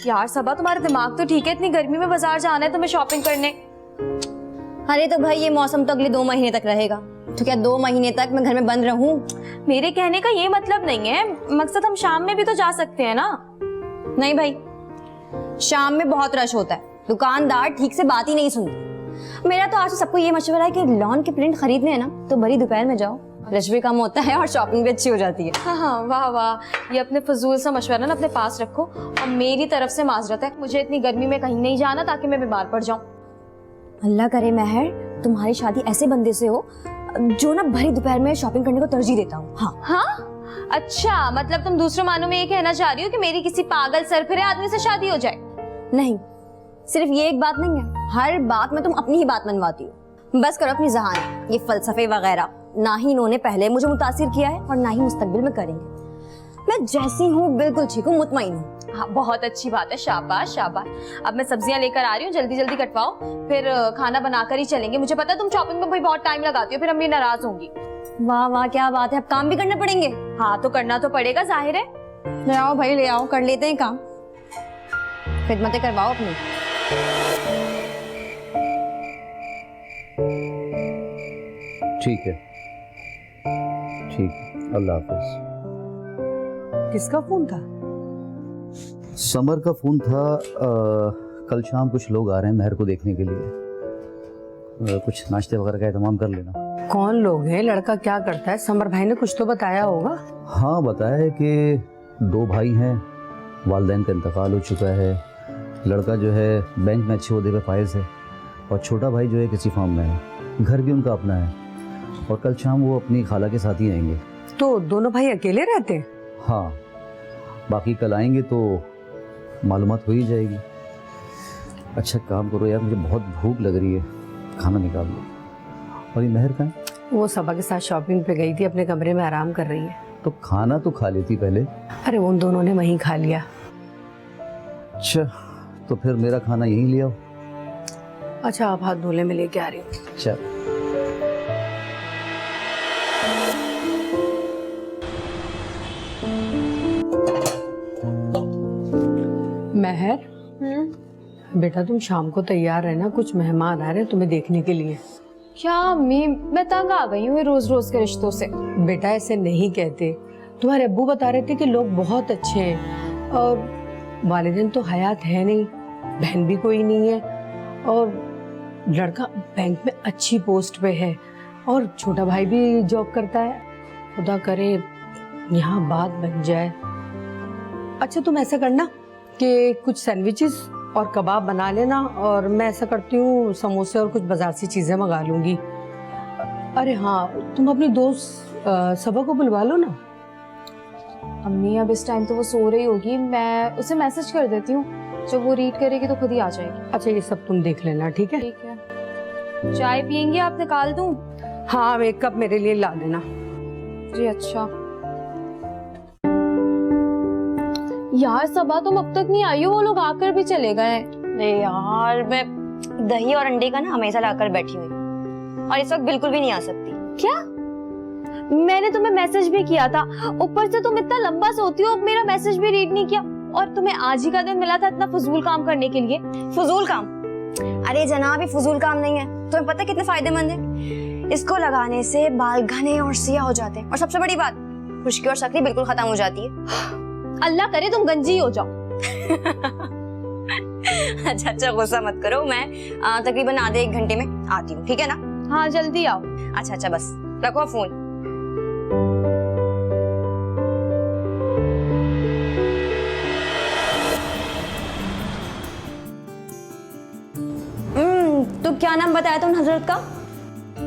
यार सबा, तुम्हारा दिमाग तो ठीक है, इतनी गर्मी में बाजार जाना है तुम्हें शॉपिंग करने। अरे तो भाई ये मौसम तो अगले 2 महीने तक रहेगा, तो क्या 2 महीने तक मैं घर में बंद रहूं? मेरे कहने का ये मतलब नहीं है, मकसद हम शाम में भी तो जा सकते हैं ना। नहीं भाई, शाम में बहुत रश होता है, दुकानदार ठीक से बात ही नहीं सुनते। मेरा तो आज से सबको ये मशवरा है कि लॉन के प्रिंट खरीदने हैं ना तो बड़ी दोपहर में जाओ, रश भी कम होता है और शॉपिंग भी अच्छी हो जाती है। हाँ हाँ, वाह वाह, ये अपने फजूल सा मशवरा ना अपने पास रखो। और मेरी तरफ से माजरत है, मुझे इतनी गर्मी में कहीं नहीं जाना ताकि मैं बीमार पड़ जाऊं। अल्लाह करे महर तुम्हारी शादी ऐसे बंदे से हो जो ना भरी दोपहर में शॉपिंग करने को तरजीह देता हूँ। हाँ हाँ, अच्छा मतलब तुम दूसरे मानों में ये कहना चाह रही हो कि मेरी किसी पागल सरफिरे आदमी से शादी हो जाए? नहीं, सिर्फ ये एक बात नहीं है, हर बात में तुम अपनी ही बात मनवाती हो। बस करो अपनी ज़हान, ये फलसफे वगैरह ना ही इन्होंने पहले मुझे मुतासिर किया है और ना ही मुस्तकबिल में करेंगे। मैं जैसी हूँ बिल्कुल ठीक हूँ, मुतमईन हूँ। हाँ, बहुत अच्छी बात है, शाबाश शाबाश। अब मैं सब्जियां लेकर आ रही हूँ, जल्दी जल्दी कटवाओ, फिर खाना बनाकर ही चलेंगे। मुझे पता है तुम शॉपिंग में भाई बहुत टाइम लगाती हो, फिर अम्मी नाराज होंगी। वाह वाह, क्या बात है, अब काम भी करने पड़ेंगे। हाँ तो करना तो पड़ेगा, जाहिर है। ले आओ भाई ले आओ, कर लेते हैं काम, खिदमतें करवाओ अपनी। ठीक है, ठीक है, अल्लाह हाफिज। किसका फोन था? समर का फोन था। कल शाम कुछ लोग आ रहे हैं महर को देखने के लिए, कुछ नाश्ते वगैरह का इंतजाम कर लेना। कौन लोग हैं, लड़का क्या करता है? समर भाई ने कुछ तो बताया होगा। हाँ, बताया है कि 2 भाई हैं, वालिदैन का इंतकाल हो चुका है, लड़का जो है बैंक में अच्छे ओहदे पे फाइज है, और छोटा भाई जो है किसी फार्म में है, घर भी उनका अपना है, और कल शाम वो अपनी खाला के साथ ही आएंगे। तो दोनों भाई अकेले रहते हैं? हाँ, बाकी कल आएंगे तो मालूमात हो ही जाएगी। अच्छा काम करो यार, मुझे बहुत भूख लग रही है, खाना निकाल लो। और ये महर कहाँ है? वो सबा के साथ शॉपिंग पे गई थी, अपने कमरे में आराम कर रही है। तो खाना तो खा लेती पहले। अरे उन दोनों ने वहीं खा लिया। अच्छा, तो फिर मेरा खाना यहीं ले आओ। अच्छा, आप हाथ धोले में लेके आ रही हूँ। चल। महर, बेटा तुम शाम को तैयार रहना, कुछ मेहमान आ रहे हैं तुम्हें देखने के लिए। क्या अम्मी, मैं तंग आ गई हूँ रोज रोज के रिश्तों से। बेटा ऐसे नहीं कहते, तुम्हारे अब्बू बता रहे थे कि लोग बहुत अच्छे हैं, और वालिदैन तो हयात है नहीं, बहन भी कोई नहीं है, और लड़का बैंक में अच्छी पोस्ट पे है, और छोटा भाई भी जॉब करता है। खुदा करे यहाँ बात बन जाए। अच्छा तुम ऐसा करना कि कुछ सैंडविचेस और कबाब बना लेना, और मैं ऐसा करती हूँ समोसे और कुछ बाजार से चीजें मंगा लूंगी। अरे हाँ, तुम अपनी दोस्त सबा को बुलवा लो ना। अम्मी अब इस टाइम तो वो सो रही होगी, मैं उसे मैसेज कर देती हूँ, जब वो रीड करेगी तो खुद ही आ जाएगी। अच्छा ये सब तुम देख लेना, ठीक है? ठीक है। चाय पियेंगी आप, निकाल दूँ? हाँ, 1 कप मेरे लिए ला देना। जी अच्छा। यार सबा, तुम अब तक नहीं आई हो, वो लोग आकर भी चले गए। अरे यार, मैं दही और अंडे का ना हमेशा लाकर बैठी हुई हूँ, और इस वक्त बिल्कुल भी नहीं आ सकती। क्या? मैंने तुम्हें मैसेज भी किया था, ऊपर से तुम इतना लंबा सोती हो, अब मेरा मैसेज भी रीड नहीं किया, और तुम्हें आज ही का दिन मिला था इतना फजूल काम करने के लिए। फजूल काम? अरे जनाब, ये फजूल काम नहीं है, तुम्हें पता है कितने फायदेमंद है? इसको लगाने से बाल घने और सियाह हो जाते हैं, और सबसे बड़ी बात, खुश्की और शक्ति बिल्कुल खत्म हो जाती है। अल्लाह करे तुम गंजी हो जाओ। अच्छा गुस्सा मत करो, मैं तकरीबन आधे 1 घंटे में आती हूँ, ठीक है ना? हाँ जल्दी आओ। अच्छा बस रखो फोन। तो क्या नाम बताया तुम हजरत का?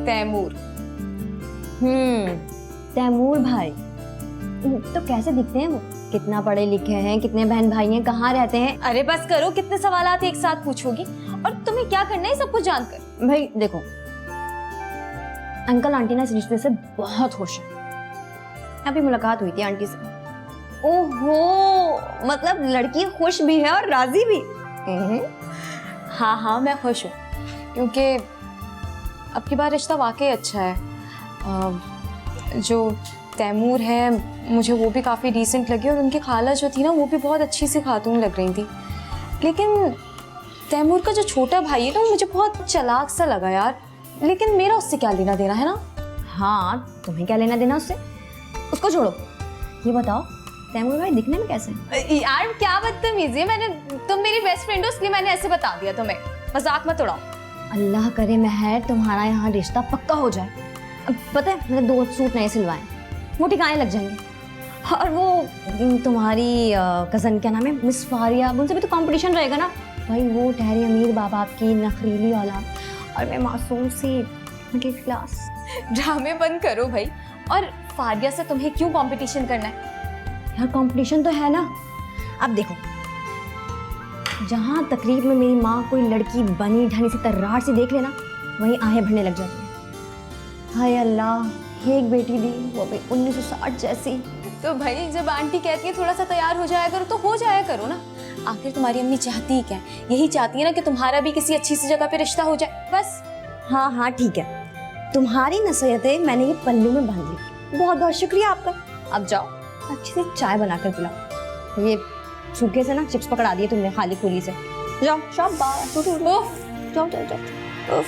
तैमूर। तैमूर भाई। तो कैसे दिखते हैं वो? कितना पढ़े लिखे हैं, कितने बहन भाई हैं, कहाँ रहते हैं? अरे बस करो, कितने सवालात एक साथ पूछोगी, और तुम्हें क्या करना है सब कुछ जानकर? भाई देखो, अंकल आंटी ना इस रिश्ते से बहुत खुश हैं। अभी मुलाकात हुई थी आंटी से। ओहो, मतलब लड़की खुश भी है और राजी भी। हाँ हाँ मैं खुश हूँ, क्योंकि अब की बार रिश्ता वाकई अच्छा है। जो तैमूर है मुझे वो भी काफ़ी डिसेंट लगी, और उनकी खाला जो थी ना वो भी बहुत अच्छी सी खातून लग रही थी। लेकिन तैमूर का जो छोटा भाई है ना मुझे बहुत चालाक सा लगा यार, लेकिन मेरा उससे क्या लेना देना है ना। हाँ, तुम्हें क्या लेना देना उससे? उसको छोड़ो, ये बताओ तैमूर भाई दिखने में कैसे हैं? यार क्या बदतमीजी है, मैंने तुम मेरी बेस्ट फ्रेंड हो इसलिए मैंने ऐसे बता दिया तुम्हें, मजाक मत उड़ाओ। अल्लाह करे महर तुम्हारा यहाँ रिश्ता पक्का हो जाए। अब पता है मैंने 2 सूट नए सिलवाए, वो ठिकाने लग जाएंगे। और वो तुम्हारी कज़न क्या नाम है, मिस फारिया, उनसे भी तो कंपटीशन रहेगा ना भाई। वो ठहरी अमीर बाप बाप की नखरीली औलाद और मैं मासूम सी मिडिल क्लास। ड्रामे बंद करो भाई, और फारिया से तुम्हें क्यों कंपटीशन करना है? यार कंपटीशन तो है ना। अब देखो, जहाँ तकरीब में मेरी माँ कोई लड़की बनी ढनी से तर्रार से देख लेना, वहीं आहें भरने लग जाती हैं। हाय अल्लाह, एक बेटी दी, वो भी 1960 जैसी। तो भाई जब आंटी कहती है थोड़ा सा तैयार हो जाया करो तो हो जाया करो ना। आखिर तुम्हारी अम्मी चाहती ही क्या है? यही चाहती है ना कि तुम्हारा भी किसी अच्छी सी जगह पे रिश्ता हो जाए, बस। हाँ हाँ ठीक है, तुम्हारी नसीहतें मैंने ये पल्लू में बांध ली, बहुत बहुत शुक्रिया आपका। अब जाओ अच्छी से चाय बनाकर पिलाओ। ये सूखे से ना चिप्स पकड़ा दिए तुमने खाली खुली से। जाओ शाबाश, जाओ जाओ जाओ। उफ।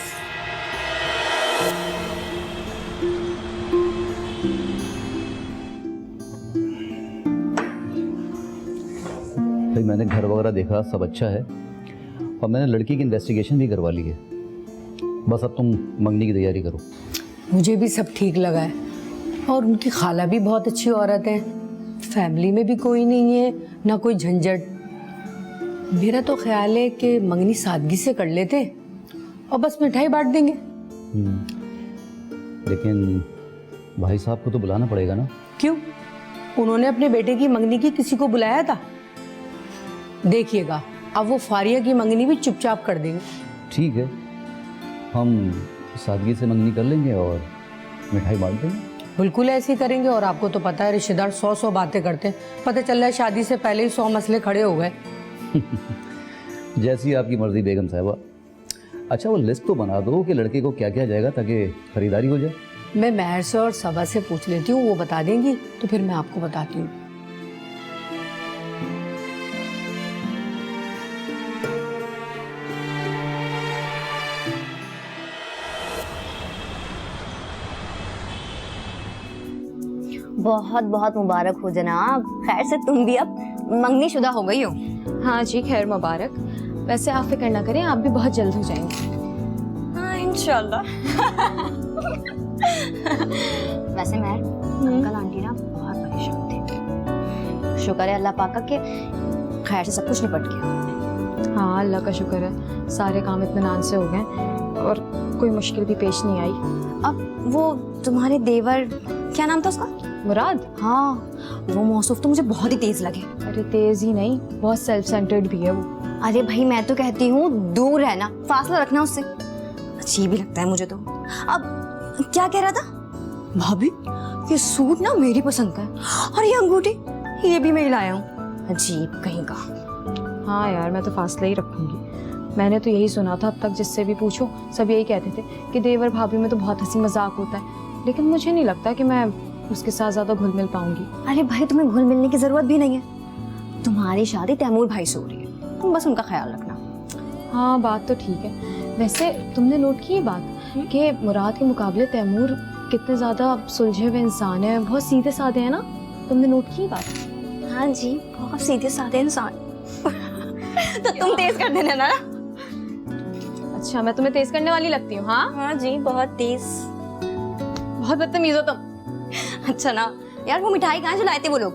भाई मैंने घर वगैरह देखा, सब अच्छा है, और मैंने लड़की की इन्वेस्टिगेशन भी करवा ली है। बस अब तुम मंगनी की तैयारी करो। मुझे भी सब ठीक लगा है, और उनकी खाला भी बहुत अच्छी औरत है, फैमिली में भी कोई नहीं है ना कोई झंझट। मेरा तो ख्याल है कि मंगनी सादगी से कर लेते और बस मिठाई बांट देंगे। लेकिन भाई साहब को तो बुलाना पड़ेगा ना। क्यों? उन्होंने अपने बेटे की मंगनी की किसी को बुलाया था? देखिएगा अब वो फारिया की मंगनी भी चुपचाप कर देंगे। ठीक है, हम सादगी से मंगनी कर लेंगे और मिठाई बांट देंगे। बिल्कुल ऐसे ही करेंगे। और आपको तो पता है रिश्तेदार 100 बातें करते हैं, पता चल रहा है शादी से पहले ही 100 मसले खड़े हो गए। जैसी आपकी मर्जी बेगम साहबा। अच्छा वो लिस्ट तो बना दो कि लड़के को क्या क्या जाएगा ताकि खरीदारी हो जाए। मैं महर से और सबा से पूछ लेती हूँ, वो बता देंगी तो फिर मैं आपको बताती हूँ। बहुत बहुत मुबारक हो जनाब। खैर से तुम भी अब मंगनी शुदा हो गई हो। हाँ जी, खैर मुबारक। वैसे आप फिक्र ना करें, आप भी बहुत जल्द हो जाएंगे। हाँ इंशाल्लाह। वैसे महर, अंकल आंटी ना बहुत परेशान थे। शुक्र है अल्लाह पाक का कि खैर से सब कुछ निपट गया। हाँ अल्लाह का शुक्र है, सारे काम इत्मीनान से हो गए और कोई मुश्किल भी पेश नहीं आई। अब वो तुम्हारे देवर, क्या नाम था उसका? मुराद? हाँ, वो मौसूफ तो मुझे बहुत ही तेज लगे। अरे तेज ही नहीं, बहुत सेल्फ सेंटर्ड भी है वो। अरे भाई मैं तो कहती हूँ दूर रहना, फासला रखना उससे। अजीब ही लगता है मुझे तो। अब क्या कह रहा था? भाभी ये सूट ना मेरी पसंद का है, और ये अंगूठी ये भी मैं लाया हूँ। अजीब कहीं का। हाँ यार मैं तो फासला ही रखूंगी। मैंने तो यही सुना था, अब तक जिससे भी पूछो सब यही कहते थे कि देवर भाभी में तो बहुत हंसी मजाक होता है, लेकिन मुझे नहीं लगता कि मैं उसके साथ ज्यादा घुल मिल पाऊंगी। अरे भाई तुम्हें घुल मिलने की जरूरत भी नहीं है, तुम्हारी शादी तैमूर भाई से हो रही है, तुम बस उनका ख्याल रखना। हाँ बात तो ठीक है। वैसे तुमने नोट की ये बात कि मुराद के मुकाबले तैमूर कितने ज्यादा सुलझे हुए इंसान है, बहुत सीधे साधे हैं ना? तुमने नोट की बात? हाँ जी, बहुत सीधे साधे इंसान। तो तुम तेज कर देना ना। अच्छा मैं तुम्हें तेज करने वाली लगती हूँ? हाँ हाँ जी, बहुत तेज। बहुत बदतमीज हो तुम। अच्छा ना यार, वो मिठाई कहाँ से लाए थे वो लोग?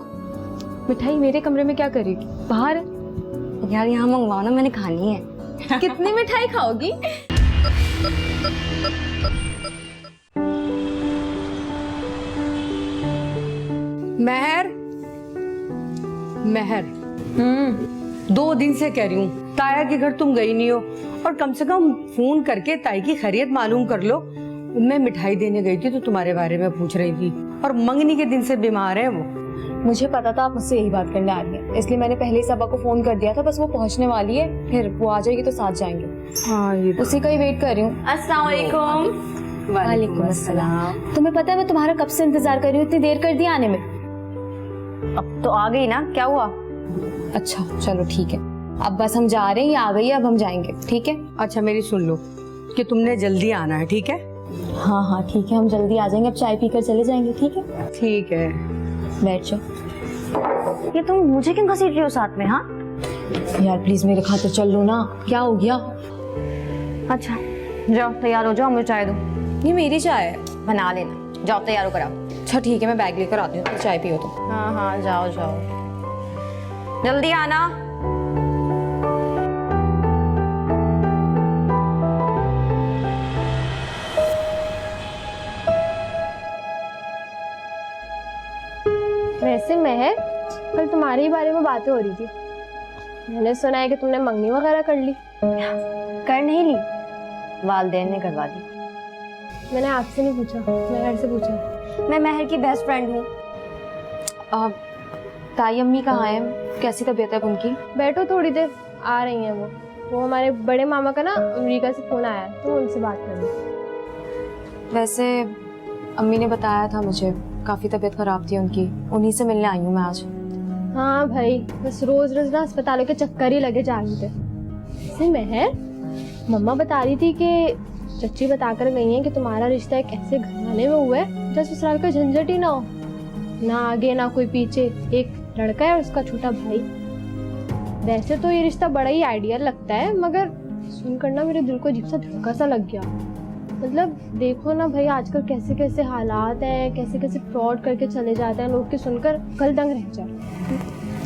मिठाई मेरे कमरे में क्या करेगी, बाहर? यार यहाँ मंगवाओ ना, मैंने खानी है। कितनी मिठाई खाओगी? महर, महर 2 दिन से कह रही हूँ ताया के घर तुम गई नहीं हो, और कम से कम फोन करके ताई की खैरियत मालूम कर लो। मैं मिठाई देने गई थी तो तुम्हारे बारे में पूछ रही थी, और मंगनी के दिन से बीमार है वो। मुझे पता था आप मुझसे यही बात करने आ रही है, इसलिए मैंने पहले ही सबा को फोन कर दिया था। बस वो पहुंचने वाली है, फिर वो आ जाएगी तो साथ जाएंगे। हाँ ये उसी का ही वेट कर रही हूँ। अस्सलाम वालेकुम। वालेकुम अस्सलाम। तुम्हें पता है मैं तुम्हारा कब से इंतजार कर रही हूँ, इतनी देर कर दी आने में। अब तो आ गई ना, क्या हुआ? अच्छा चलो ठीक है। अब बस हम जा रहे हैं, ये आ गई है, अब हम जाएंगे, ठीक है? अच्छा मेरी सुन लो कि तुमने जल्दी आना है, ठीक है? हाँ हाँ ठीक है, हम जल्दी आ जाएंगे, अब चाय पीकर चले जाएंगे, ठीक है? ठीक है। बैठ जाओ। ये तुम मुझे क्यों घसीट रही हो साथ में? हाँ यार प्लीज मेरे खातिर चल लो ना, क्या हो गया? अच्छा जाओ तैयार हो जाओ, मुझे चाय दो। ये मेरी चाय है। बना लेना, जाओ तैयार हो कर आओ। अच्छा ठीक है, मैं बैग लेकर आती हूँ, तो चाय पियो तुम। हाँ हाँ जाओ जाओ, जल्दी आना। वैसे महर, कल तुम्हारे ही बारे में बातें हो रही थी। मैंने सुना है कि तुमने मंगनी वगैरह कर ली। कर नहीं ली, वालदेन ने करवा दी। मैंने आपसे नहीं पूछा, महर से पूछा। मैं महर की बेस्ट फ्रेंड हूँ। ताई अम्मी कहाँ हैं? कैसी तबीयत है उनकी? बैठो थोड़ी देर, आ रही हैं वो हमारे बड़े मामा का ना अमेरिका से फोन आया है, तो उनसे बात करनी। वैसे अम्मी ने बताया था मुझे, काफ़ी तबीयत खराब थी उनकी, उन्हीं से मिलने आई हूँ मैं आज। हाँ भाई, बस रोज रोज ना अस्पतालों के चक्कर ही लगे जा रहे थे। वैसे महर, मम्मा बता रही थी कि चच्ची बताकर गई हैं कि तुम्हारा रिश्ता एक ऐसे घराने में हुआ है जहाँ ससुराल का झंझट ही ना हो, ना आगे ना कोई पीछे, एक लड़का है और उसका छोटा भाई। वैसे तो ये रिश्ता बड़ा ही आइडियल लगता है, मगर सुनकर ना मेरे दिल को अजीब सा धक्का सा लग गया। मतलब देखो ना भाई, आजकल कैसे कैसे हालात हैं, कैसे कैसे फ्रॉड करके चले जाते हैं लोग, के सुनकर कल दंग रह जाए।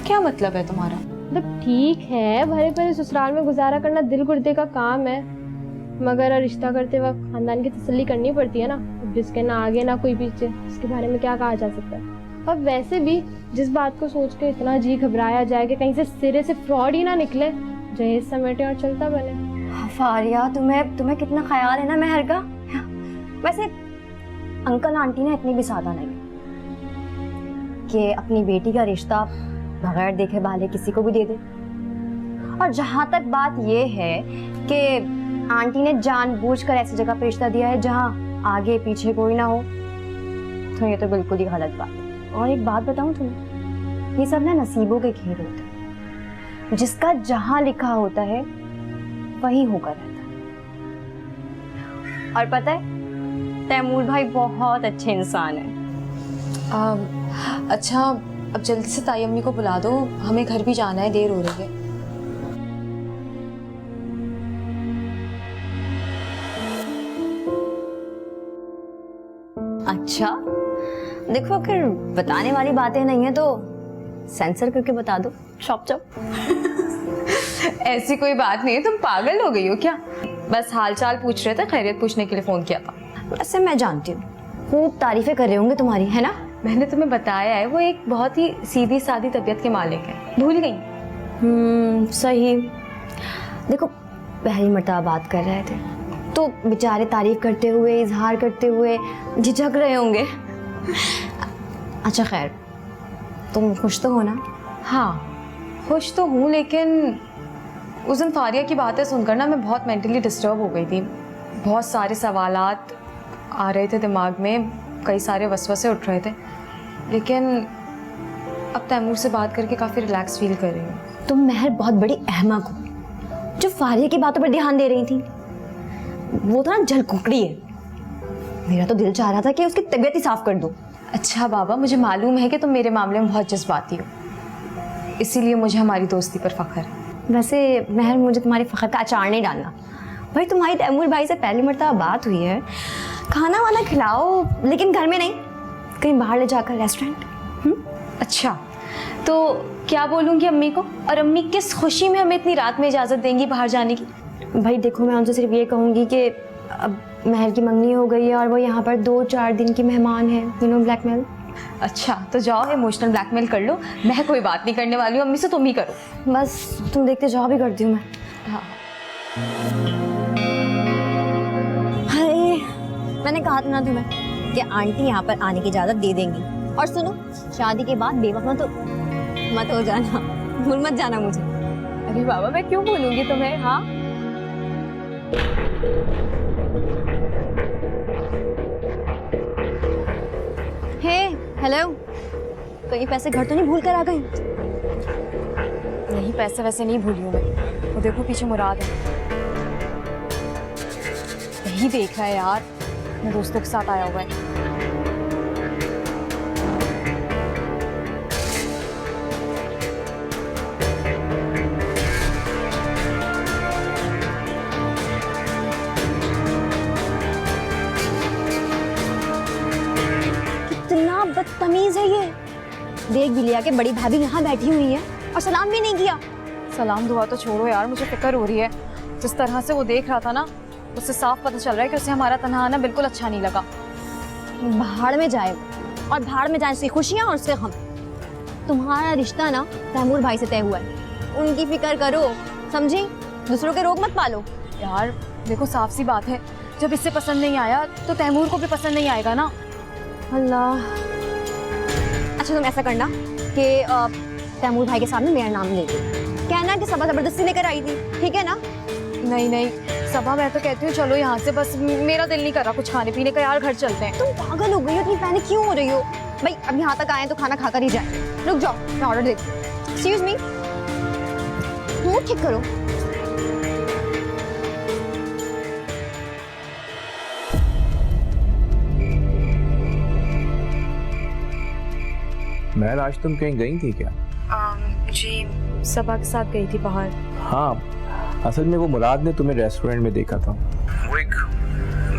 क्या मतलब है तुम्हारा? मतलब ठीक है, भरे भरे ससुराल में गुजारा करना दिल गुर्दे का काम है, मगर रिश्ता करते वक्त खानदान की तसल्ली करनी पड़ती है ना। जिसके ना आगे ना कोई पीछे, उसके बारे में क्या कहा जा सकता है। और वैसे भी जिस बात को सोच के इतना जी घबराया जाए कि कहीं से सिरे से फ्रॉड ही ना निकले, जहेज समेटे और चलता बने। फारिया, तुम्हें कितना ख्याल है ना महर का। वैसे अंकल आंटी ने इतनी भी सादा नहीं कि अपनी बेटी का रिश्ता बगैर देखे भाले किसी को भी दे दे। और जहां तक बात ये है कि आंटी ने जानबूझकर ऐसी जगह पर रिश्ता दिया है जहां आगे पीछे कोई ना हो, तो ये तो बिल्कुल ही गलत बात है। और एक बात बताऊं तुम्हें, ये सब ना नसीबों के खेल होते हैं, जिसका जहां लिखा होता है वही होकर रहता है। और पता है, तैमूर भाई बहुत अच्छे इंसान है। अच्छा अब जल्दी से ताई अम्मी को बुला दो, हमें घर भी जाना है, देर हो रही है। अच्छा देखो, अगर बताने वाली बातें नहीं है तो सेंसर करके बता दो, चॉप चॉप। ऐसी कोई बात नहीं है, तुम पागल हो गई हो क्या? बस हालचाल पूछ रहे थे, खैरियत पूछने के लिए फोन किया था। वैसे मैं जानती हूँ, खूब तारीफें कर रहे होंगे तुम्हारी, है ना? मैंने तुम्हें बताया है, वो एक बहुत ही सीधी सादी तबीयत के मालिक है, भूल गई? सही। देखो पहली मर्तबा बात कर रहे थे तो बेचारे तारीफ करते हुए, इजहार करते हुए झिझक रहे होंगे। अच्छा खैर, तुम खुश तो हो ना? हाँ खुश तो हूँ, लेकिन उस दिन फारिया की बातें सुनकर ना मैं बहुत मेंटली डिस्टर्ब हो गई थी। बहुत सारे सवालात आ रहे थे दिमाग में, कई सारे वसवसे उठ रहे थे, लेकिन अब तैमूर से बात करके काफ़ी रिलैक्स फील कर रही हूँ। तुम महर बहुत बड़ी अहमक हो, जो फारिया की बातों पर ध्यान दे रही थी। वो तो ना जलकुकड़ी है। मेरा तो दिल चाह रहा था कि उसकी तबीयत ही साफ कर दूं। अच्छा बाबा, मुझे मालूम है कि तुम मेरे मामले में बहुत जज्बाती हो, इसीलिए मुझे हमारी दोस्ती पर फख्र है। वैसे महर, मुझे तुम्हारे फख्र का अचार नहीं डालना। भाई तुम्हारी तैमूर भाई से पहली मर्तबा बात हुई है, खाना वाना खिलाओ, लेकिन घर में नहीं, कहीं बाहर ले जाकर रेस्टोरेंट। अच्छा तो क्या बोलूँगी अम्मी को, और अम्मी किस खुशी में हमें इतनी रात में इजाज़त देंगी बाहर जाने की? भाई देखो, मैं उनसे सिर्फ ये कहूँगी कि अब महर की मंगनी हो गई है और वो यहाँ पर 2-4 दिन की मेहमान है, यू नो, ब्लैकमेल। अच्छा तो जाओ इमोशनल ब्लैकमेल कर लो, मैं कोई बात नहीं करने वाली हूँ, अम्मी से तुम ही करो। बस तुम देखते जाओ, भी करती हूँ मैं। हाँ हाय, मैंने कहा था ना तुम्हें कि आंटी यहाँ पर आने की इजाज़त दे देंगी। और सुनो, शादी के बाद बेवफा तो मत हो जाना, भूल मत जाना मुझे। अरे बाबा, मैं क्यों भूलूंगी तुम्हें? हाँ हे हेलो, कहीं पैसे घर तो नहीं भूल कर आ गई? नहीं, पैसे वैसे नहीं भूली हूँ मैं। वो देखो पीछे मुराद है, यही देख रहा है यार, अपने दोस्तों के साथ आया हुआ है। कितना बदतमीज है ये। देख भी लिया कि बड़ी भाभी यहाँ बैठी हुई है और सलाम भी नहीं किया। सलाम दुआ तो छोड़ो यार, मुझे फिक्र हो रही है। जिस तरह से वो देख रहा था ना, उससे साफ पता चल रहा है कि उसे हमारा तन्हा आना बिल्कुल अच्छा नहीं लगा। भाड़ में जाए, और भाड़ में जाए उसकी खुशियाँ और उसके गम। तुम्हारा रिश्ता ना तैमूर भाई से तय हुआ है, उनकी फिक्र करो, समझी? दूसरों के रोग मत पालो। यार देखो साफ सी बात है, जब इससे पसंद नहीं आया तो तैमूर को भी पसंद नहीं आएगा ना। अल्लाह। अच्छा तुम ऐसा करना कि तैमूर भाई के सामने मेरा नाम ले कहना कि सबा जबरदस्ती लेकर आई थी, ठीक है ना? नहीं नहीं सबा, मैं तो कहती हूँ चलो यहाँ से, बस मेरा दिल नहीं कर रहा कुछ खाने पीने का यार, घर चलते हैं। तुम पागल हो गई हो, इतनी पैनिक क्यों हो रही हो? भाई अब यहाँ तक आए तो खाना खाकर ही जाए। रुक जाओ, मैं ऑर्डर देती हूँ। एक्सक्यूज मी, मुंह ठीक करो। महल, आज तुम कहीं गई थी क्या? जी सबा के साथ गई थी बाहर। हाँ, असल में वो मुराद ने तुम्हें रेस्टोरेंट में देखा था। वो एक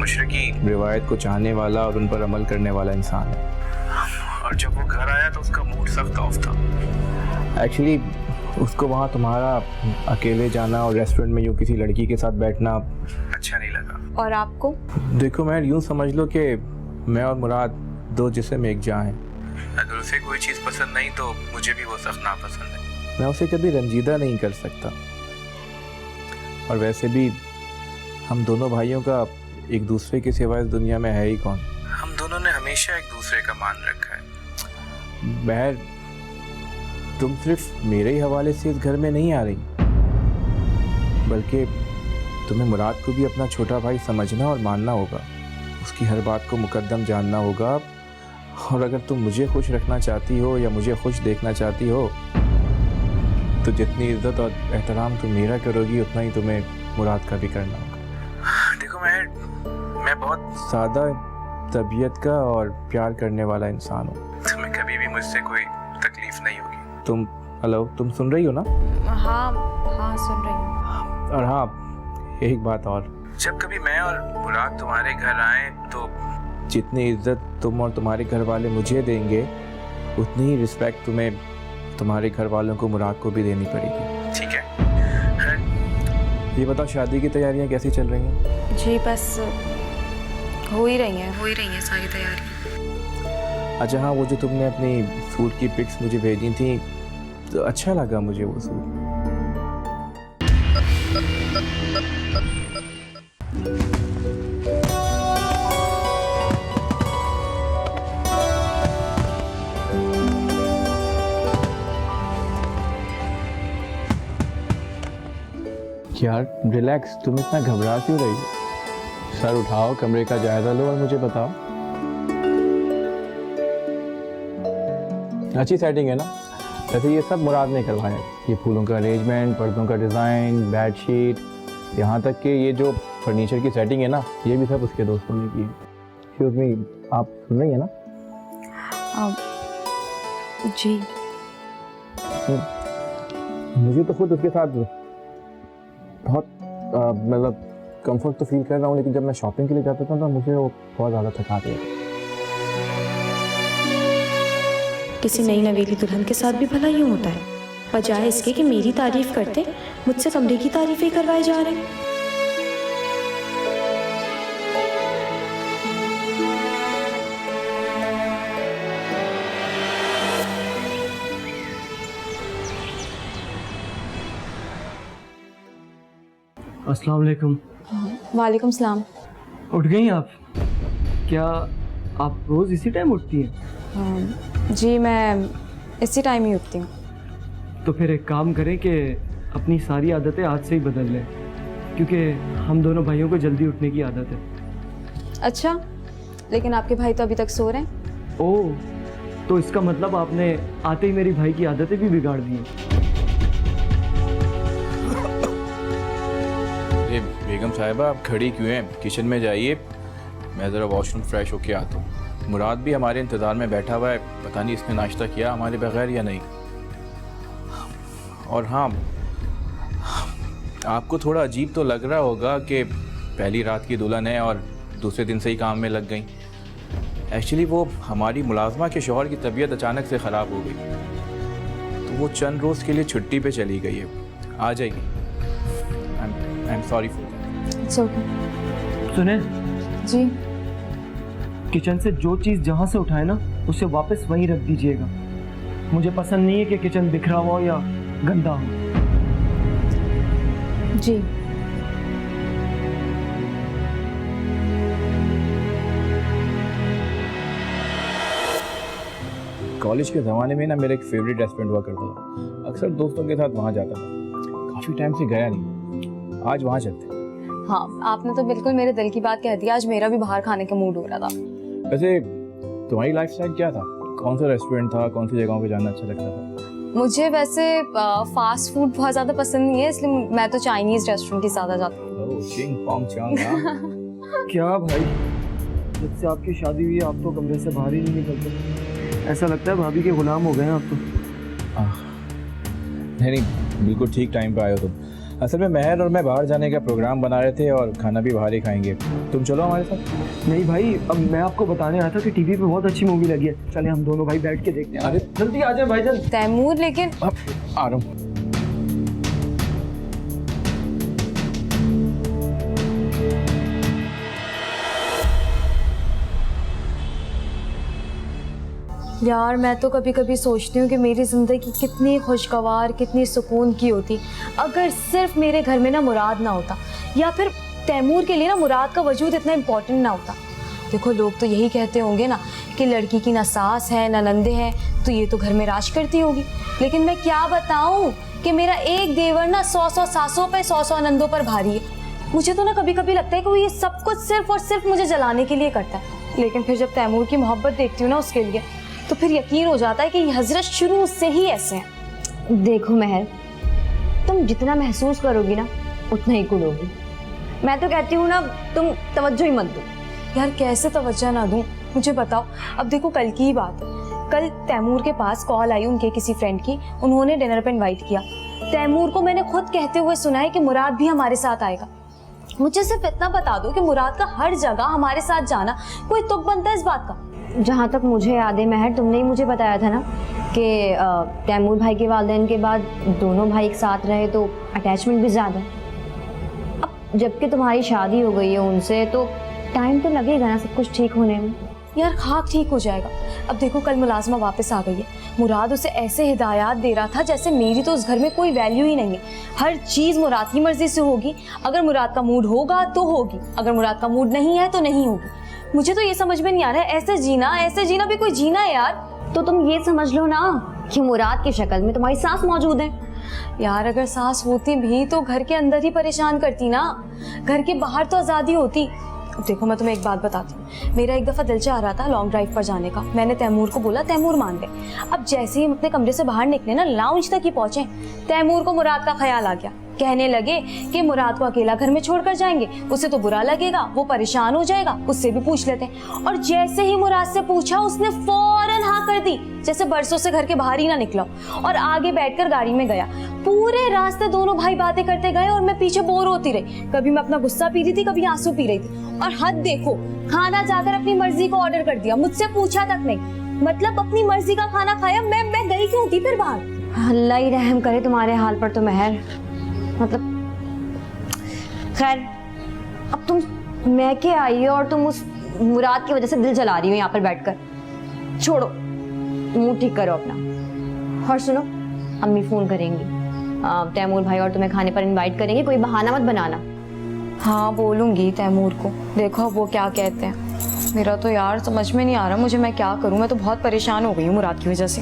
मशरकी रिवायत को चाहने वाला और उन पर अमल करने वाला इंसान है, और जब वो घर आया तो उसका मूड सख्त ऑफ था। एक्चुअली उसको वहाँ तुम्हारा अकेले जाना और रेस्टोरेंट में यूँ किसी लड़की के साथ बैठना अच्छा नहीं लगा। और आपको? देखो महल, यूँ समझ लो कि मैं और मुराद दो जिस्म एक जान हैं। अगर उसे कोई चीज़ पसंद नहीं तो मुझे भी वो सख्त नापसंद है। मैं उसे कभी रंजीदा नहीं कर सकता, और वैसे भी हम दोनों भाइयों का एक दूसरे के सिवा इस दुनिया में है ही कौन। हम दोनों ने हमेशा एक दूसरे का मान रखा है। महर, तुम सिर्फ मेरे ही हवाले से इस घर में नहीं आ रही, बल्कि तुम्हें मुराद को भी अपना छोटा भाई समझना और मानना होगा। उसकी हर बात को मुकद्दम जानना होगा, और अगर तुम मुझे खुश रखना चाहती हो या मुझे खुश देखना चाहती हो तो जितनी इज्जत और एहतराम तुम मेरा करोगी उतना ही तुम्हें मुराद का भी करना होगा। देखो मैं बहुत सादा तबीयत का और प्यार करने वाला इंसान हूँ। तुम्हें कभी भी मुझसे कोई तकलीफ नहीं होगी। तुम सुन रही हो ना? हाँ हाँ सुन रही हूँ। और हाँ, एक बात और, जब कभी मैं और मुराद तुम्हारे घर आए तो जितनी इज्जत तुम और तुम्हारे घर वाले मुझे देंगे उतनी ही रिस्पेक्ट तुम्हें तुम्हारे घर वालों को मुराद को भी देनी पड़ेगी, ठीक है? ये बताओ, शादी की तैयारियां कैसी चल रही हैं? जी बस हो ही रही हैं सारी तैयारी। अच्छा हाँ, वो जो तुमने अपनी सूट की पिक्स मुझे भेजी थी तो अच्छा लगा मुझे वो सूट। यार रिलैक्स, तुम इतना घबरा क्यों रही हो? सर उठाओ, कमरे का जायजा लो और मुझे बताओ। अच्छी सेटिंग है ना? वैसे ये सब मुराद ने करवाया, ये फूलों का अरेंजमेंट, पर्दों का डिज़ाइन, बेडशीट, यहाँ तक कि ये जो फर्नीचर की सेटिंग है ना, ये भी सब उसके दोस्तों ने की है। एक्सक्यूज मी, आप सुन रही है ना? जी। मुझे तो खुद उसके साथ बहुत मतलब कंफर्ट तो फील कर रहा हूँ, लेकिन जब मैं शॉपिंग के लिए जाता था तो मुझे वो बहुत ज़्यादा थका दिया। किसी नई नवेली दुल्हन के साथ भी भला यूँ होता है, बजाय इसके कि मेरी तारीफ करते मुझसे कमरे की तारीफें करवाए जा रहे हैं। अस्सलाम वालेकुम। वालेकुम सलाम। उठ गई आप? क्या आप रोज़ इसी टाइम उठती हैं? जी मैं इसी टाइम ही उठती हूँ। तो फिर एक काम करें कि अपनी सारी आदतें आज से ही बदल लें, क्योंकि हम दोनों भाइयों को जल्दी उठने की आदत है। अच्छा, लेकिन आपके भाई तो अभी तक सो रहे हैं। ओह, तो इसका मतलब आपने आते ही मेरी भाई की आदतें भी बिगाड़ दी हैं। बेगम साहिबा आप खड़ी क्यों हैं? किचन में जाइए, मैं ज़रा वॉशरूम फ्रेश होके आता हूँ। मुराद भी हमारे इंतज़ार में बैठा हुआ है, पता नहीं इसने नाश्ता किया हमारे बगैर या नहीं। और हाँ, आपको थोड़ा अजीब तो लग रहा होगा कि पहली रात की दुल्हन है और दूसरे दिन से ही काम में लग गई। एक्चुअली वो हमारी मुलाजमा के शौहर की तबीयत अचानक से ख़राब हो गई, तो वो चंद रोज़ के लिए छुट्टी पे चली गई है। आ जाएगी। I am sorry for that. It's okay. सुने, जी किचन से जो चीज़ जहाँ से उठाए ना उसे वापस वहीं रख दीजिएगा। मुझे पसंद नहीं है कि किचन बिखरा हो या गंदा हो। जी। कॉलेज के ज़माने में ना मेरा एक फेवरेट रेस्टोरेंट हुआ करता था, अक्सर दोस्तों के साथ वहाँ जाता था। काफ़ी टाइम से गया नहीं, आज वहाँ चलते हैं। हाँ, आपने तो बिल्कुल मेरे दिल की बात कह दी। आज मेरा भी बाहर खाने का मूड हो रहा था। वैसे तुम्हारी लाइफस्टाइल क्या था? कौन सा रेस्टोरेंट था? कौन सी जगहों पे जाना अच्छा लगता था? मुझे वैसे फास्ट फूड बहुत ज़्यादा पसंद नहीं है, इसलिए मैं तो चाइनीज़ रेस्टोरेंट ही ज़्यादा जाती हूँ। ओह, चिंग पोंग चांग। क्या भाई, जब से आपकी शादी हुई है आप तो कमरे से बाहर ही नहीं निकलते। ऐसा लगता है भाभी के गुलाम हो गए हैं आप तो। नहीं, बिल्कुल ठीक टाइम पे आए हो तुम। असल में महर और मैं बाहर जाने का प्रोग्राम बना रहे थे और खाना भी बाहर ही खाएंगे। तुम चलो हमारे साथ। नहीं भाई, अब मैं आपको बताने आया था कि टीवी पे बहुत अच्छी मूवी लगी है, चले हम दोनों भाई बैठ के देखते हैं। अरे जल्दी आ जाए भाईजान। तैमूर, लेकिन अब आ रहा हूँ। यार मैं तो कभी कभी सोचती हूँ कि मेरी ज़िंदगी कितनी खुशगवार, कितनी सुकून की होती अगर सिर्फ मेरे घर में ना मुराद ना होता, या फिर तैमूर के लिए ना मुराद का वजूद इतना इम्पोर्टेंट ना होता। देखो, लोग तो यही कहते होंगे ना कि लड़की की ना सास है ना नंदे हैं, तो ये तो घर में राज करती होगी। लेकिन मैं क्या बताऊँ कि मेरा एक देवर ना 100 सासों पे 100 नंदों पर भारी है। मुझे तो ना कभी कभी लगता है कि वो ये सब कुछ सिर्फ और सिर्फ मुझे जलाने के लिए करता है। लेकिन फिर जब तैमूर की मोहब्बत देखती हूँ ना उसके लिए, तो फिर यकीन हो जाता है कि ये हजरत शुरू से ही ऐसे हैं। देखो महर, तुम जितना महसूस करोगी ना उतना ही कुड़ोगी। मैं तो कहती हूँ ना, तुम तवज्जो ही मत दो। यार कैसे तवज्जो ना दूं, मुझे बताओ। अब देखो, कल की ही बात है। कल तैमूर के पास कॉल आई उनके किसी फ्रेंड की, उन्होंने डिनर पे इनवाइट किया। तैमूर को मैंने खुद कहते हुए सुना है कि मुराद भी हमारे साथ आएगा। मुझे सिर्फ इतना बता दो कि मुराद का हर जगह हमारे साथ जाना कोई तुक बनता है इस बात का? जहाँ तक मुझे याद है महर, तुमने ही मुझे बताया था ना कि तैमूर भाई के वालिदैन के बाद दोनों भाई एक साथ रहे तो अटैचमेंट भी ज़्यादा है। अब जबकि तुम्हारी शादी हो गई है उनसे, तो टाइम तो लगेगा ना सब कुछ ठीक होने में। यार खाक ठीक हो जाएगा। अब देखो, कल मुलाजमा वापस आ गई है। मुराद उसे ऐसे हिदायत दे रहा था जैसे मेरी तो उस घर में कोई वैल्यू ही नहीं है। हर चीज़ मुराद की मर्जी से होगी। अगर मुराद का मूड होगा तो होगी, अगर मुराद का मूड नहीं है तो नहीं होगी। मुझे तो ये समझ में नहीं आ रहा है, ऐसे जीना भी कोई जीना है यार। तो तुम ये समझ लो ना कि मुराद की शक्ल में तुम्हारी सास मौजूद है। यार अगर सास होती भी तो घर के अंदर ही परेशान करती ना, घर के बाहर तो आज़ादी होती। देखो, मैं तुम्हें एक बात बताती हूँ। मेरा एक दफ़ा दिल चाह रहा था लॉन्ग ड्राइव पर जाने का। मैंने तैमूर को बोला, तैमूर मान गए। अब जैसे ही हम अपने कमरे से बाहर निकले ना, लाउंज तक ही पहुंचे, तैमूर को मुराद का ख्याल आ गया। कहने लगे कि मुराद को अकेला घर में छोड़कर जाएंगे, उसे तो बुरा लगेगा, वो परेशान हो जाएगा, उससे भी पूछ लेते हैं। और जैसे ही मुराद से पूछा, उसने फौरन हाँ कर दी, जैसे बरसों से घर के बाहर ही ना निकला, और आगे बैठकर गाड़ी में गया। पूरे रास्ते दोनों भाई बातें करते गए और मैं पीछे बोर होती रही। कभी मैं अपना गुस्सा पी रही थी, कभी आंसू पी रही थी। और हद देखो, खाना जाकर अपनी मर्जी को ऑर्डर कर दिया, मुझसे पूछा तक नहीं। मतलब अपनी मर्जी का खाना खाया। मैं गई क्यों थी फिर बाहर? अल्लाह ही रहम करे तुम्हारे हाल पर तो महर। मतलब खैर, अब तुम मैं के आई हो और तुम उस मुराद की वजह से दिल जला रही हो यहाँ पर बैठकर। छोड़ो, मुंह ठीक करो अपना। और सुनो, अम्मी फोन करेंगी, तैमूर भाई और तुम्हें खाने पर इनवाइट करेंगे, कोई बहाना मत बनाना। हाँ, बोलूंगी तैमूर को। देखो वो क्या कहते हैं। मेरा तो यार समझ में नहीं आ रहा मुझे मैं क्या करूं। मैं तो बहुत परेशान हो गई हूँ मुराद की वजह से।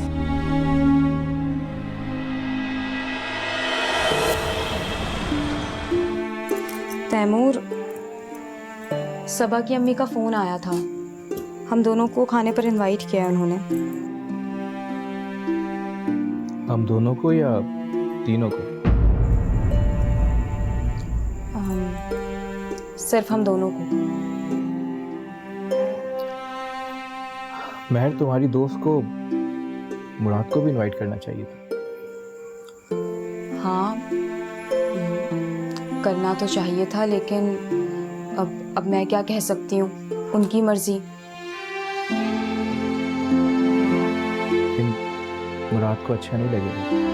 तैमूर, सबा की अम्मी का फ़ोन आया था। हम दोनों को खाने पर इनवाइट किया है उन्होंने। हम दोनों को या तीनों को? सिर्फ हम दोनों को। महर, तुम्हारी दोस्त को मुराद को भी इनवाइट करना चाहिए था। हाँ, करना तो चाहिए था, लेकिन अब मैं क्या कह सकती हूँ, उनकी मर्जी। लेकिन मुराद को अच्छा नहीं लगेगा।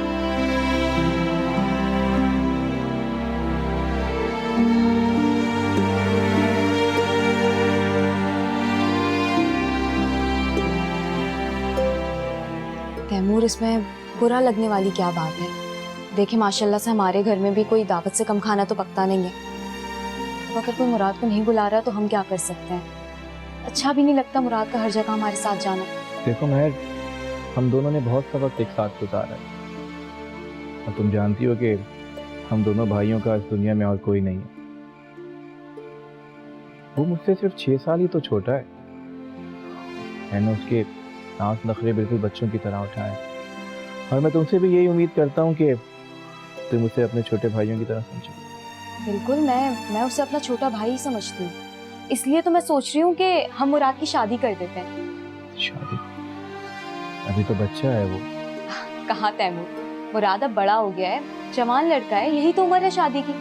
तैमूर, इसमें बुरा लगने वाली क्या बात है? देखिए, माशाल्लाह से हमारे घर में भी कोई दावत से कम खाना तो पकता नहीं है। अब अगर कोई मुराद को नहीं बुला रहा तो हम क्या कर सकते हैं? अच्छा भी नहीं लगता मुराद का हर जगह हमारे साथ जाना। देखो महर, हम दोनों ने बहुत सा वक्त एक साथ गुजारा है और तुम जानती हो कि हम दोनों भाइयों का इस दुनिया में और कोई नहीं है। वो मुझसे सिर्फ 6 साल ही तो छोटा है। मैंने उसके नाज नखरे बिल्कुल बच्चों की तरह उठाए और मैं तुमसे भी यही उम्मीद करता हूँ कि तुम उसे अपने छोटे भाइयों की तरह समझो। बिल्कुल, मैं उसे अपना छोटा भाई ही समझती हूँ। इसलिए तो मैं सोच रही हूँ कि हम मुराद की शादी कर देते हैं। शादी? अभी तो बच्चा है वो। कहाँ तैमूर, मुराद अब बड़ा हो गया है, जवान लड़का है, यही तो उम्र है शादी की।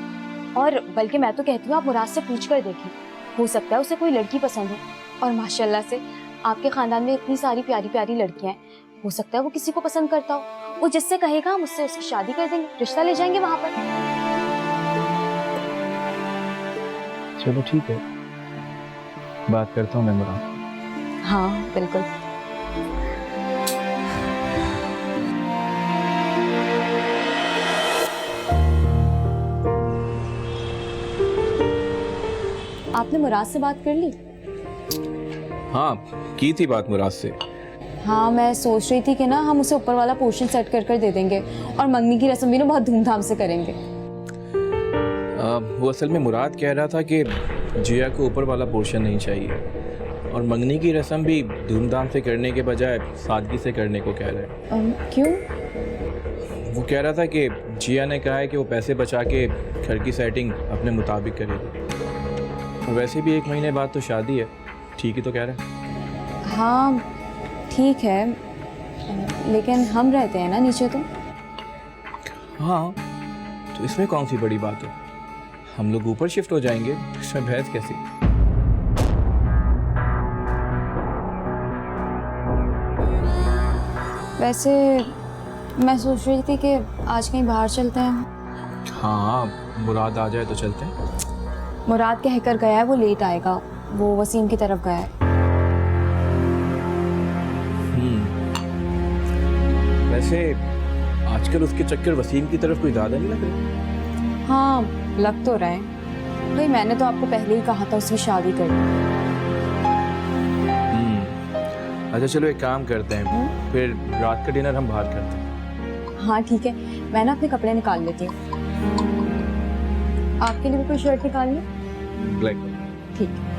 और बल्कि मैं तो कहती हूँ आप मुराद से पूछ कर देखें, हो सकता है उसे कोई लड़की पसंद हो। और माशाल्लाह से आपके खानदान में इतनी सारी प्यारी प्यारी लड़कियां हैं, हो सकता है वो किसी को पसंद करता हो। वो जिससे कहेगा हम उससे उसकी शादी कर देंगे, रिश्ता ले जाएंगे वहां पर। चलो ठीक है, बात करता हूँ मैं मुराद। हाँ बिल्कुल। आपने मुराद से बात कर ली? हाँ, की थी बात मुराद से। हाँ, मैं सोच रही थी कि ना हम उसे ऊपर वाला पोर्शन सेट कर कर दे देंगे और मंगनी की रस्म भी ना बहुत धूमधाम से करेंगे। वो असल में मुराद कह रहा था कि जिया को ऊपर वाला पोर्शन नहीं चाहिए और मंगनी की रस्म भी धूमधाम से करने के बजाय सादगी से करने को कह रहा है। क्यों? वो कह रहा था कि जिया ने कहा है कि वो पैसे बचा के घर की सेटिंग अपने मुताबिक करेगी। वैसे भी 1 महीने बाद तो शादी है, ठीक ही तो कह रहा है। हाँ ठीक है, लेकिन हम रहते हैं ना नीचे तो। हाँ, तो इसमें कौन सी बड़ी बात है, हम लोग ऊपर शिफ्ट हो जाएंगे, इसमें बहस कैसी? वैसे मैं सोच रही थी कि आज कहीं बाहर चलते हैं। हाँ, मुराद आ जाए तो चलते हैं। मुराद कह कर गया है वो लेट आएगा, वो वसीम की तरफ गया है। वैसे आजकल उसके चक्कर वसीम की तरफ कोई ज़्यादा नहीं लग रहा? हाँ लग तो रहे हैं। भाई मैंने तो आपको पहले ही कहा था उसकी शादी करनी। अच्छा चलो एक काम करते हैं, फिर रात का डिनर हम बाहर करते हैं। हाँ ठीक है, मैं ना अपने कपड़े निकाल लेती हूँ। आपके लिए भी कोई शर्ट निकालनी? ब्लैक। ठीक है।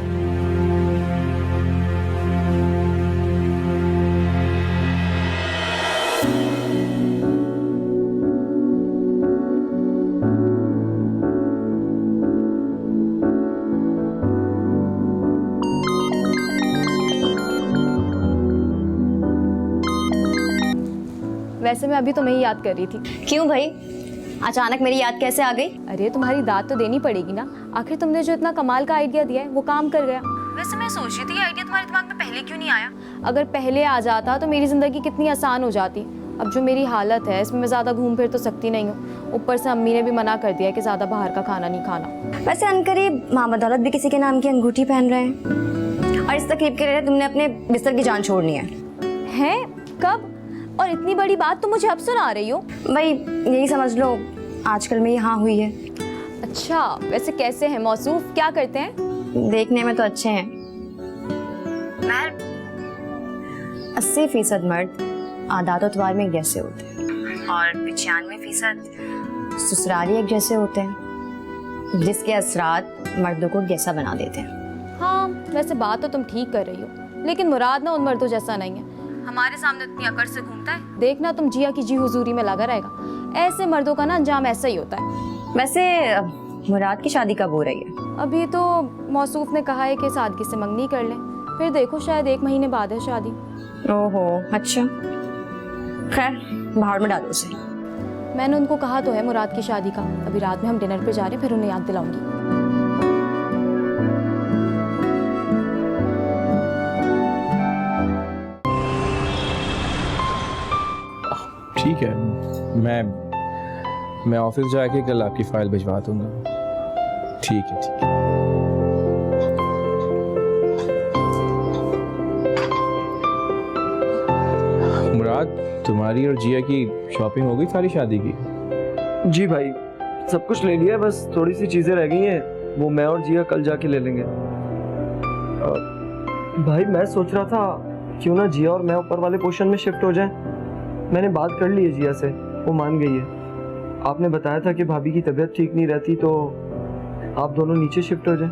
वैसे मैं अभी तुम्हें ही याद कर रही थी। क्यों भाई, अचानक मेरी याद कैसे आ गई? अरे तुम्हारी दाद तो देनी पड़ेगी ना, आखिर तुमने जो इतना कमाल का आइडिया दिया है वो काम कर गया। वैसे मैं सोच रही थी आइडिया तुम्हारे दिमाग में पहले क्यों नहीं आया? अगर पहले आ जाता तो मेरी जिंदगी कितनी आसान हो जाती। अब जो मेरी हालत है इसमें मैं ज़्यादा घूम फिर तो सकती नहीं हूँ, ऊपर से अम्मी ने भी मना कर दिया कि ज़्यादा बाहर का खाना नहीं खाना। वैसे अनकरीब मामा दौलत भी किसी के नाम की अंगूठी पहन रहे हैं और इस तकलीफ के लिए तुमने अपने बिस्तर की जान छोड़नी है। कब? और इतनी बड़ी बात तुम मुझे अब सुना रही हो? भाई यही समझ लो आजकल में यहाँ हुई है। अच्छा, वैसे कैसे हैं मौसूफ, क्या करते हैं? देखने में तो अच्छे हैं। 80% मर्द आदात अतवार में एक जैसे होते हैं और 95% ससुराली एक जैसे होते हैं, जिसके असरात मर्दों को जैसा बना देते हैं। हाँ वैसे बात तो तुम ठीक कर रही हो, लेकिन मुराद ना उन मर्दों जैसा नहीं है। हमारे सामने इतनी अकड़ से घूमता है, देखना तुम जिया की जी हुजूरी में लगा रहेगा। ऐसे मर्दों का ना अंजाम ऐसा ही होता है। वैसे मुराद की शादी कब हो रही है? अभी तो मौसूफ ने कहा है कि सादगी से मंगनी कर लें, फिर देखो शायद 1 महीने बाद है शादी। ओहो, अच्छा, खैर बाहर में डालो उसे। मैंने उनको कहा तो है मुराद की शादी का, अभी रात में हम डिनर पे जा रहे हैं, फिर उन्हें याद दिलाऊंगी। ठीक है, मैं ऑफिस जाके कल आपकी फाइल भिजवा दूंगा। ठीक है, ठीक है। मुराद, तुम्हारी और जिया की शॉपिंग हो गई सारी शादी की? जी भाई, सब कुछ ले लिया, बस थोड़ी सी चीज़ें रह गई हैं, वो मैं और जिया कल जाके ले लेंगे। भाई मैं सोच रहा था क्यों ना जिया और मैं ऊपर वाले पोर्शन में शिफ्ट हो जाएं। मैंने बात कर ली है जिया से, वो मान गई है। आपने बताया था कि भाभी की तबीयत ठीक नहीं रहती, तो आप दोनों नीचे शिफ्ट हो जाएं।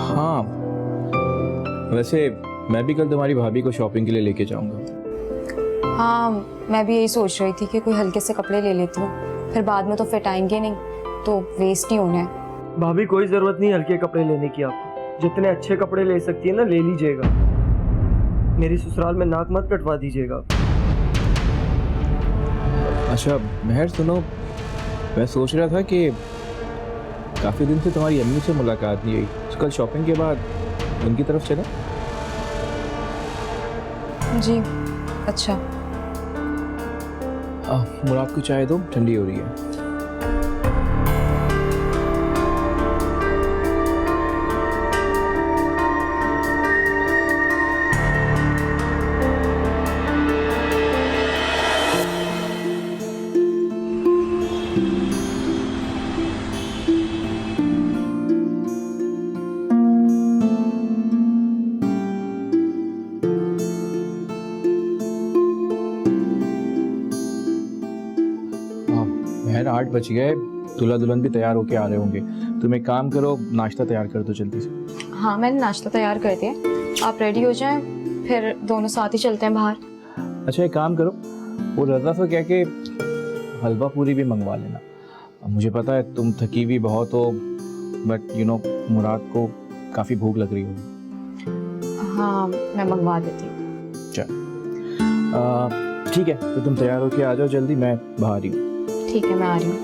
हाँ, वैसे मैं भी कल तुम्हारी भाभी को शॉपिंग के लिए लेके जाऊंगा। हाँ, मैं भी यही सोच रही थी कि कोई हल्के से कपड़े ले लेती हूँ, फिर बाद में तो फिट आएंगे नहीं, तो वेस्ट ही होना है। भाभी कोई ज़रूरत नहीं हल्के कपड़े लेने की, आपको जितने अच्छे कपड़े ले सकती है ना ले लीजिएगा। मेरी ससुराल में नाक मत कटवा दीजिएगा। अच्छा महर, सुनो, मैं सोच रहा था कि काफ़ी दिन से तुम्हारी अम्मी से मुलाकात नहीं हुई, तो कल शॉपिंग के बाद उनकी तरफ चले। जी अच्छा। मुराद को चाय दो, ठंडी हो रही है। महर, 8 बज गए, दूल्हा दुल्हन भी तैयार होके आ रहे होंगे। तुम एक काम करो, नाश्ता तैयार कर दो जल्दी से। हाँ, मैंने नाश्ता तैयार कर दिया, आप रेडी हो जाएं, फिर दोनों साथ ही चलते हैं बाहर। अच्छा एक काम करो, वो रज़ा से कह के हलवा पूरी भी मंगवा लेना। अब मुझे पता है तुम थकी हुई बहुत हो, बट यू नो मुराद को काफ़ी भूख लग रही होगी। हाँ, मैं मंगवा देती हूँ। ठीक है, तो तुम तैयार होके आ जाओ जल्दी, मैं बाहर ही हूँ। ठीक है, मैं आ रही हूँ।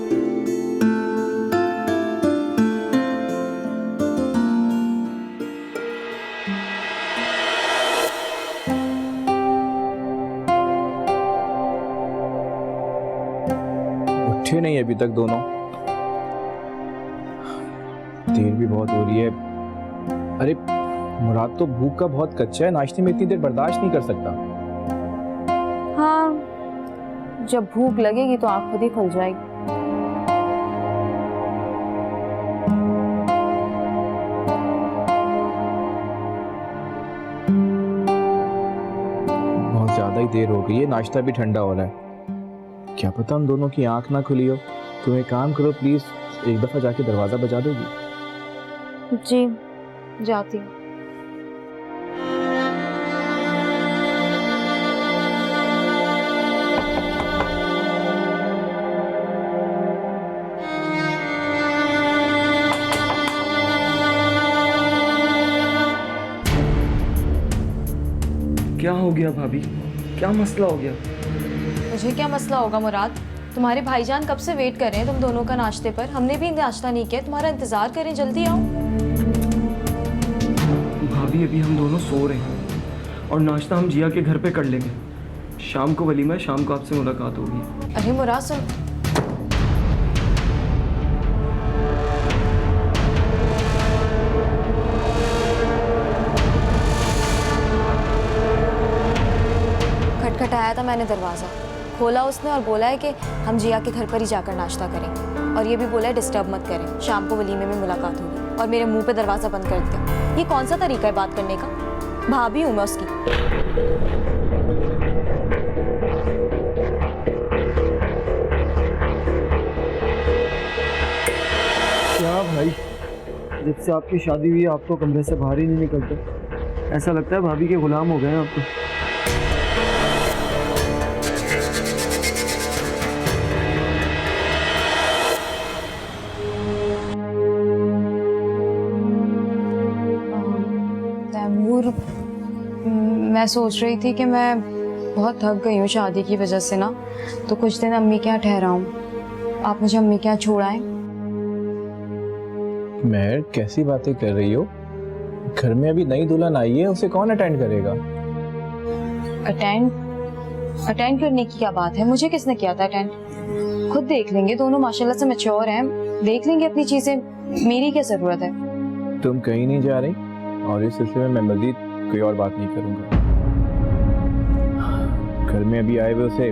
उठे नहीं अभी तक दोनों, देर भी बहुत हो रही है। अरे मुराद तो भूख का बहुत कच्चा है, नाश्ते में इतनी देर बर्दाश्त नहीं कर सकता। हाँ, जब भूख लगेगी तो आँख खुद ही खुल जाएगी। बहुत ज्यादा ही देर हो गई है, नाश्ता भी ठंडा हो रहा है, क्या पता हम दोनों की आंख ना खुली हो। तुम एक काम करो प्लीज, एक दफा जाके दरवाजा बजा दोगी? जी, जाती हूँ। क्या हो गया भाभी, क्या मसला हो गया? मुझे क्या मसला होगा मुराद, तुम्हारे भाईजान कब से वेट कर रहे हैं तुम दोनों का नाश्ते पर। हमने भी नाश्ता नहीं किया, तुम्हारा इंतजार करें, जल्दी आओ। भाभी अभी हम दोनों सो रहे हैं और नाश्ता हम जिया के घर पे कर लेंगे। शाम को वलीमा है, शाम को आपसे मुलाकात होगी। अरे मुराद सुन, खटखटाया था मैंने दरवाज़ा, खोला उसने और बोला है कि हम जिया के घर पर ही जाकर नाश्ता करेंगे, और ये भी बोला है डिस्टर्ब मत करें, शाम को वलीमे में मुलाकात होगी, और मेरे मुंह पे दरवाज़ा बंद कर दिया। ये कौन सा तरीका है बात करने का? भाभी हूँ मैं उसकी। क्या भाई, जब से आपकी शादी हुई आप तो कमरे से बाहर ही नहीं निकलते। ऐसा लगता है भाभी के गुलाम हो गए हैं आप तो। तैमूर, मैं सोच रही थी कि मैं बहुत थक गई हूँ शादी की वजह से ना, तो कुछ दिन अम्मी के यहाँ ठहराऊँ। आप मुझे अम्मी के यहाँ छोड़ाएं। महर, कैसी बातें कर रही हो? घर में अभी नई दुल्हन आई है, उसे कौन अटेंड करेगा? अटेंड करने की क्या बात है? मुझे किसने किया था अटेंड? खुद देख लेंगे, दोनों माशाल्लाह से मैच्योर हैं, देख लेंगे अपनी चीजें, मेरी क्या जरूरत है? तुम कहीं नहीं जा रही और इस सिलसिले में मैं मजीद कोई और बात नहीं करूंगा। घर में अभी आए हुए उसे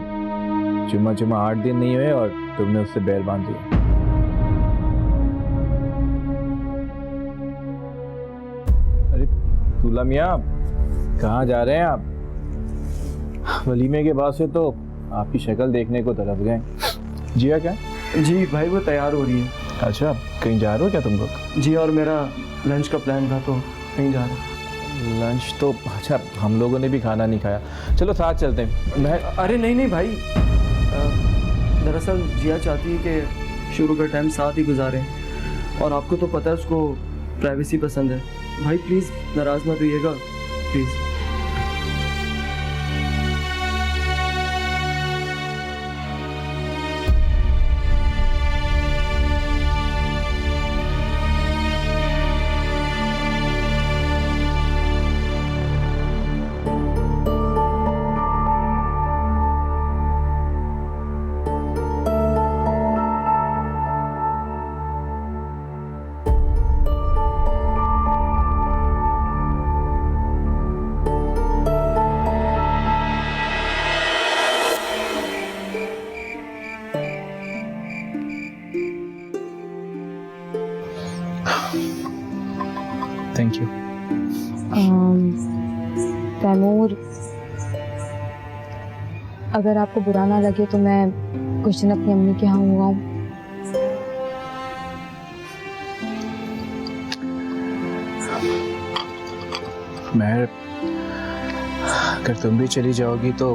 जुम्मा 8 दिन नहीं हुए और तुमने उससे बैर बांध दिया। अरे दूल्हा मियां, कहाँ जा रहे हैं आप? वलीमे के बाद से तो आपकी शक्ल देखने को तरफ गए। जिया क्या? जी भाई, वो तैयार हो रही है। अच्छा, कहीं जा रहे हो क्या तुम लोग? जी, और मेरा लंच का प्लान था तो कहीं जा रहे हैं। लंच तो अच्छा, हम लोगों ने भी खाना नहीं खाया, चलो साथ चलते हैं। मैं अरे नहीं भाई, दरअसल जिया चाहती है कि शुरू का टाइम साथ ही गुजारें, और आपको तो पता है उसको प्राइवेसी पसंद है। भाई प्लीज़ नाराज़ मत होइएगा, प्लीज़। Thank you. तैमूर, अगर आपको बुरा ना लगे तो मैं कुछ दिन अपनी अम्मी के यहाँ हुआ हूँ। महर, अगर तुम भी चली जाओगी तो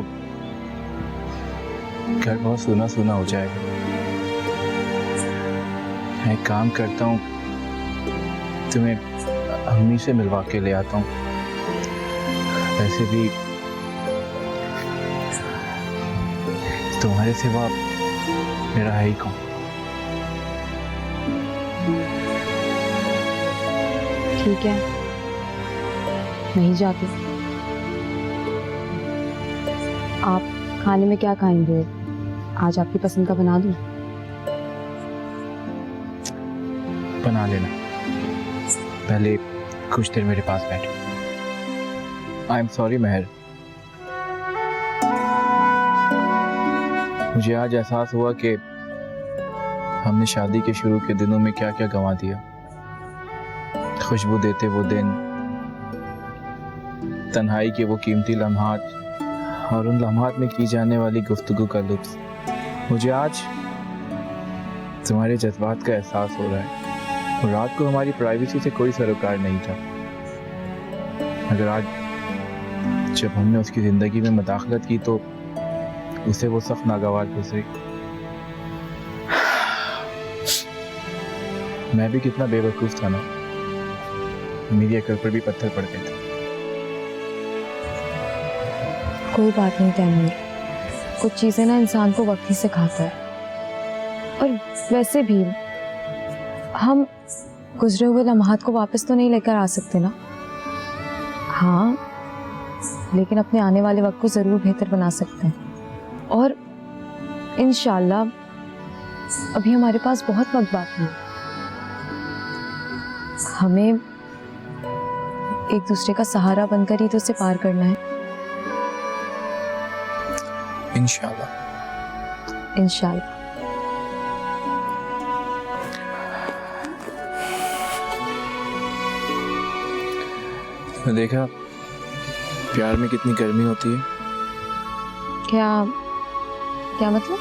घर बहुत सूना सूना हो जाएगा। मैं एक काम करता हूँ, तुम्हें अम्मी से मिलवा के ले आता हूँ। वैसे भी तुम्हारे सिवा मेरा है ही कौन। ठीक है, नहीं जाती। आप खाने में क्या खाएंगे? आज आपकी पसंद का बना दूं? बना लेना, पहले कुछ देर मेरे पास बैठो। आई एम सॉरी महर, मुझे आज एहसास हुआ कि हमने शादी के शुरू के दिनों में क्या क्या गंवा दिया। खुशबू देते वो दिन, तन्हाई के वो कीमती लम्हात और उन लम्हात में की जाने वाली गुफ्तगू का लुत्फ। मुझे आज तुम्हारे जज्बात का एहसास हो रहा है। और रात को हमारी प्राइवेसी से कोई सरोकार नहीं था, मगर आज जब हमने उसकी ज़िंदगी में मदाखलत की तो उसे वो सख्त नागवार गुजरी। मैं भी कितना बेवकूफ़ था ना, मेरी अकल पर भी पत्थर पड़ गए थे। कोई बात नहीं तैमूर, कुछ चीज़ें ना इंसान को वक्त ही सिखाता है। और वैसे भी हम गुजरे हुए लम्हात को वापस तो नहीं लेकर आ सकते ना। हाँ, लेकिन अपने आने वाले वक्त को ज़रूर बेहतर बना सकते हैं। और इंशाल्लाह अभी हमारे पास बहुत वक्त बाकी है। हमें एक दूसरे का सहारा बनकर ही तो उसे पार करना है। इंशाल्लाह। इंशाल्लाह। देखा प्यार में कितनी गर्मी होती है। क्या क्या मतलब?